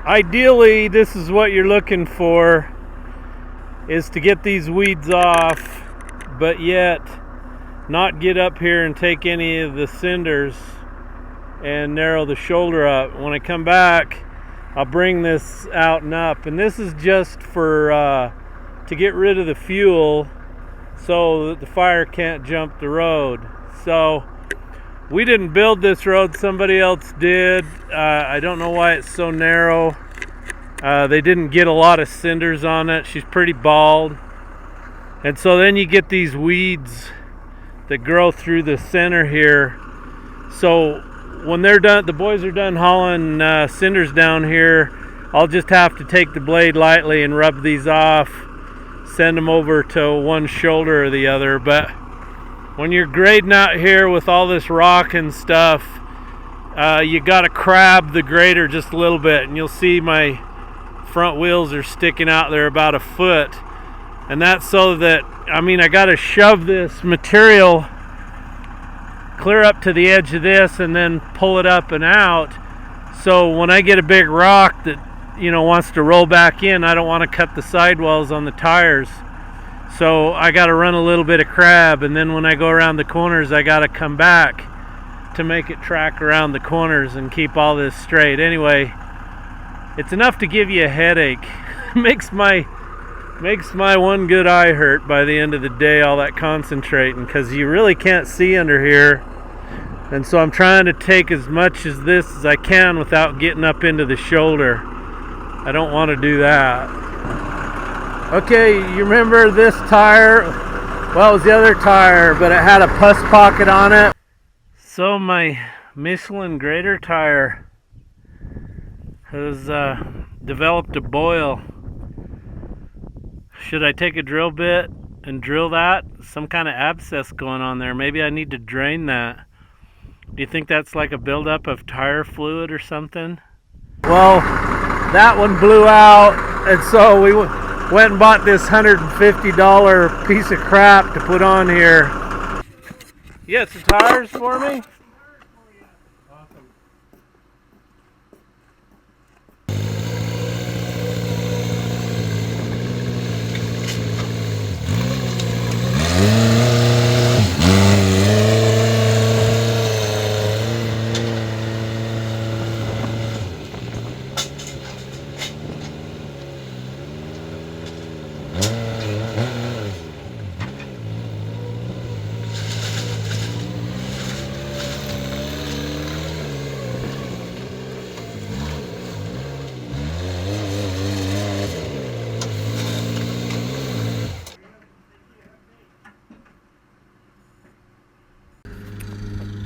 Ideally, this is what you're looking for, is to get these weeds off, but yet not get up here and take any of the cinders and narrow the shoulder up. When I come back, I'll bring this out and up, and this is just for to get rid of the fuel so that the fire can't jump the road. So we didn't build this road, somebody else did. I don't know why it's so narrow. They didn't get a lot of cinders on it. She's pretty bald. And so then you get these weeds that grow through the center here. So when they're done, the boys are done hauling cinders down here, I'll just have to take the blade lightly and rub these off, send them over to one shoulder or the other. But when you're grading out here with all this rock and stuff, you gotta crab the grader just a little bit, and you'll see my front wheels are sticking out there about a foot. And that's so that, I gotta shove this material clear up to the edge of this and then pull it up and out. So when I get a big rock that, wants to roll back in, I don't want to cut the sidewalls on the tires. So I got to run a little bit of crab, and then when I go around the corners, I got to come back to make it track around the corners and keep all this straight. Anyway, it's enough to give you a headache. makes my one good eye hurt by the end of the day, all that concentrating, because you really can't see under here. And so I'm trying to take as much of this as I can without getting up into the shoulder. I don't want to do that. Okay, you remember this tire? Well, it was the other tire, but it had a pus pocket on it. So my Michelin grader tire has developed a boil. Should I take a drill bit and drill that? Some kind of abscess going on there. Maybe I need to drain that. Do you think that's like a buildup of tire fluid or something? Well, that one blew out, and so we went and bought this $150 piece of crap to put on here. You got some tires for me? Awesome.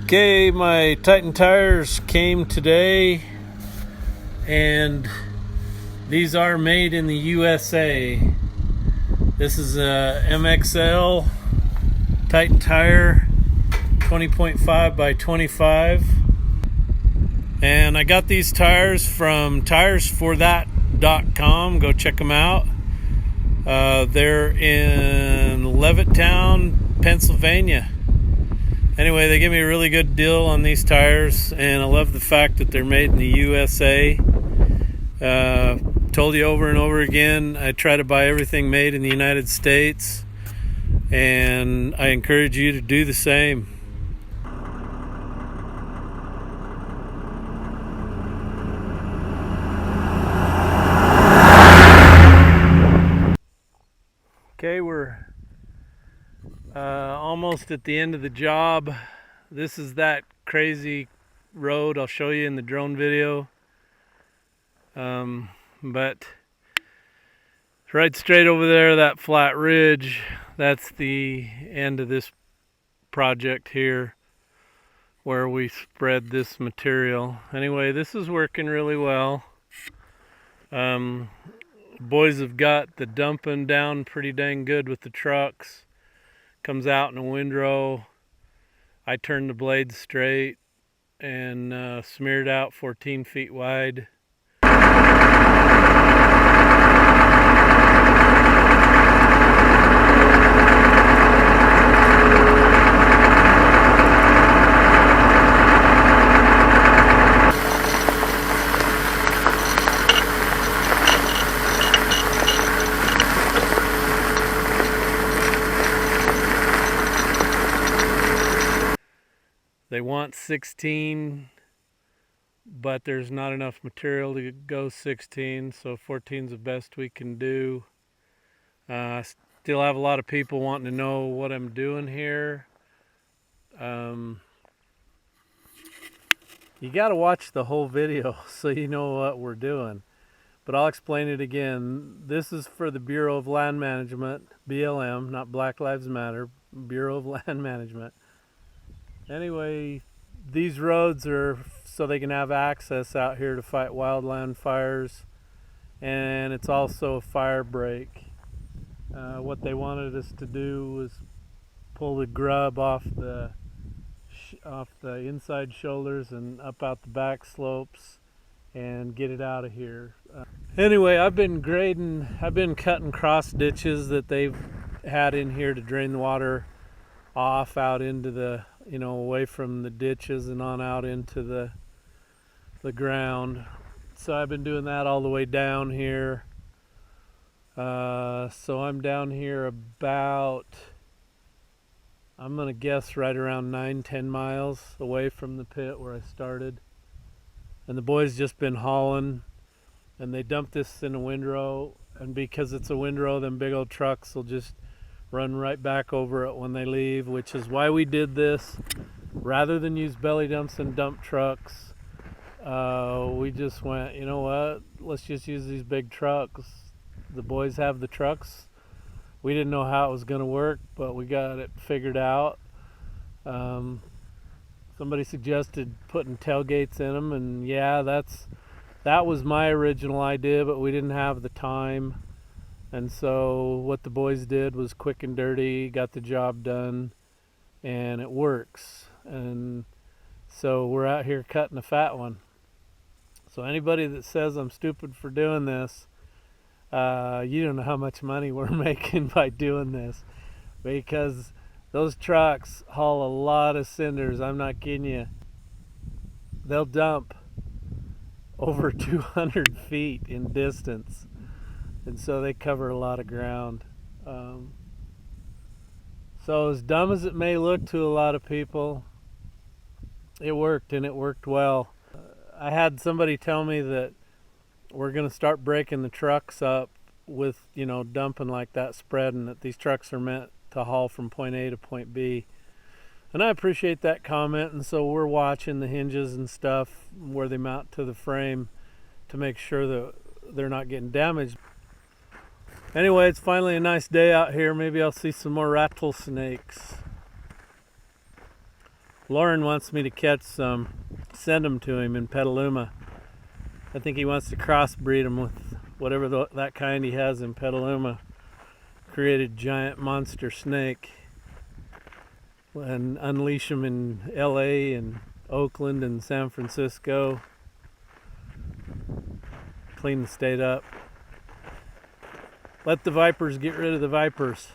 Okay, my Titan tires came today, and these are made in the USA. This is a MXL Titan tire, 20.5 by 25. And I got these tires from tiresforthat.com. Go check them out. They're in Levittown, Pennsylvania. Anyway, they give me a really good deal on these tires, and I love the fact that they're made in the USA. Told you over and over again, I try to buy everything made in the United States, and I encourage you to do the same. Okay, we're almost at the end of the job. This is that crazy road I'll show you in the drone video. But right straight over there, that flat ridge, that's the end of this project here where we spread this material. Anyway, this is working really well. Boys have got the dumping down pretty dang good with the trucks. Comes out in a windrow. I turned the blades straight and smeared out 14 feet wide. They want 16, but there's not enough material to go 16, so 14 is the best we can do. Still have a lot of people wanting to know what I'm doing here. You got to watch the whole video so you know what we're doing. But I'll explain it again. This is for the Bureau of Land Management, BLM, not Black Lives Matter, Bureau of Land Management. Anyway, these roads are so they can have access out here to fight wildland fires, and it's also a fire break. What they wanted us to do was pull the grub off the inside shoulders and up out the back slopes and get it out of here. Anyway, I've been cutting cross ditches that they've had in here to drain the water off out into the, away from the ditches and on out into the ground. So I've been doing that all the way down here. So I'm down here about, I'm gonna guess right around 9-10 miles away from the pit where I started. And the boys just been hauling, and they dumped this in a windrow, and because it's a windrow, them big old trucks will just run right back over it when they leave, which is why we did this. Rather than use belly dumps and dump trucks, we just went, you know what, let's just use these big trucks. The boys have the trucks. We didn't know how it was going to work, but we got it figured out. Somebody suggested putting tailgates in them, and yeah, that was my original idea, but we didn't have the time. And so what the boys did was quick and dirty, got the job done, and it works. And so we're out here cutting a fat one. So anybody that says I'm stupid for doing this, you don't know how much money we're making by doing this, because those trucks haul a lot of cinders. I'm not kidding you. They'll dump over 200 feet in distance. And so they cover a lot of ground. So as dumb as it may look to a lot of people, it worked, and it worked well. I had somebody tell me that we're going to start breaking the trucks up with, dumping like that spread, and that these trucks are meant to haul from point A to point B. And I appreciate that comment, and so we're watching the hinges and stuff where they mount to the frame to make sure that they're not getting damaged. Anyway, it's finally a nice day out here. Maybe I'll see some more rattlesnakes. Lauren wants me to catch some, send them to him in Petaluma. I think he wants to crossbreed them with whatever that kind he has in Petaluma. Create a giant monster snake and unleash them in LA and Oakland and San Francisco. clean the state up. Let the vipers get rid of the vipers.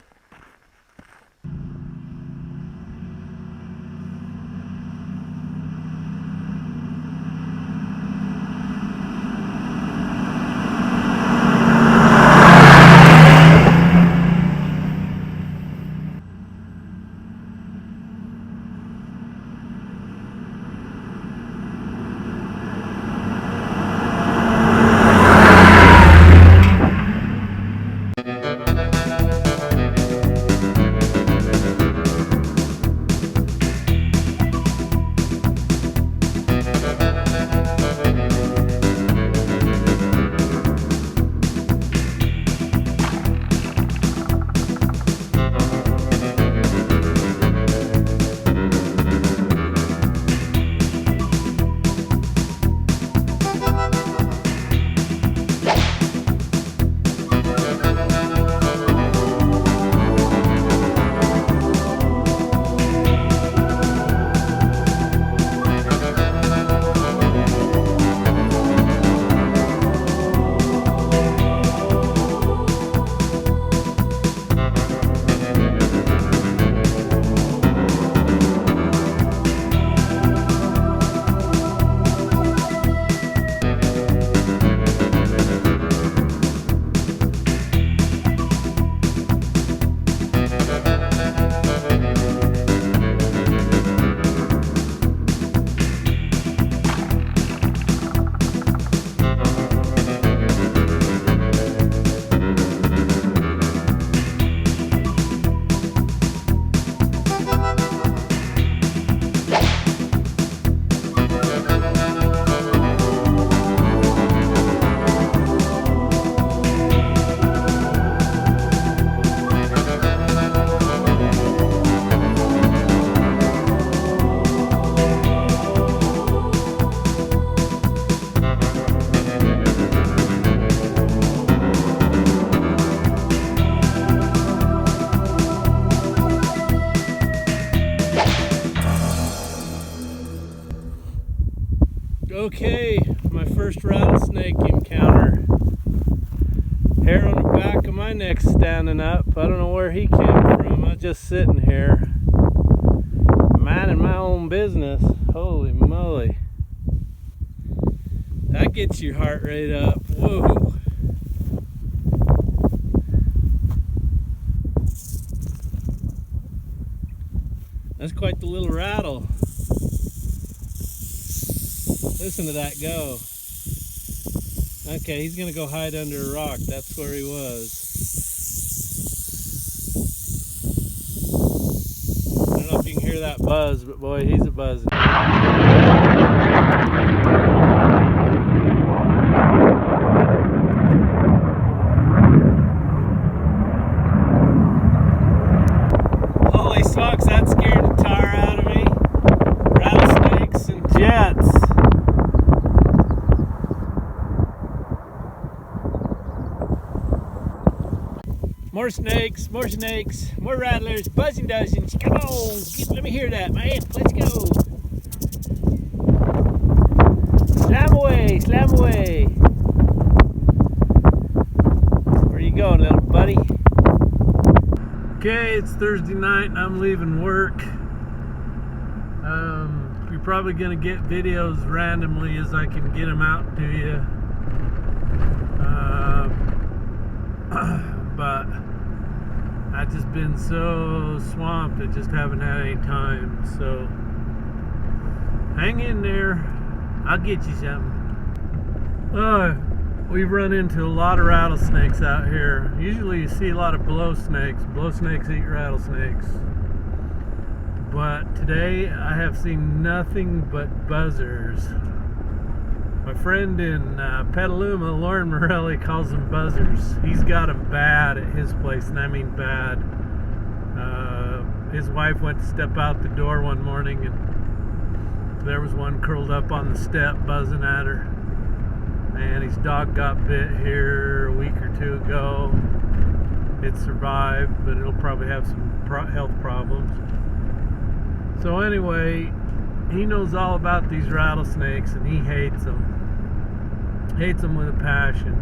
Okay, my first rattlesnake encounter. Hair on the back of my neck's standing up. I don't know where he came from. I was just sitting here, minding my own business. Holy moly. That gets your heart rate up. Whoa. That's quite the little rattle. Listen to that go. Okay, he's gonna go hide under a rock. That's where he was. I don't know if you can hear that buzz, but boy, he's a buzzing. Holy smokes, that scared the tar out of me. Rattlesnakes and jets. More snakes, more rattlers, buzzing dozens. Come on, let me hear that, man. Let's go. Slam away, slam away. Where you going, little buddy? Okay, it's Thursday night and I'm leaving work. You're probably gonna get videos randomly as I can get them out to you. But I've just been so swamped, I just haven't had any time. So hang in there, I'll get you something. We've run into a lot of rattlesnakes out here. Usually you see a lot of blow snakes. Blow snakes eat rattlesnakes. But today I have seen nothing but buzzers. My friend in Petaluma, Lauren Morelli, calls them buzzers. He's got them bad at his place, and I mean bad. His wife went to step out the door one morning, and there was one curled up on the step buzzing at her. And his dog got bit here a week or two ago. It survived, but it'll probably have some health problems. So anyway, he knows all about these rattlesnakes and he hates them. Hates them with a passion.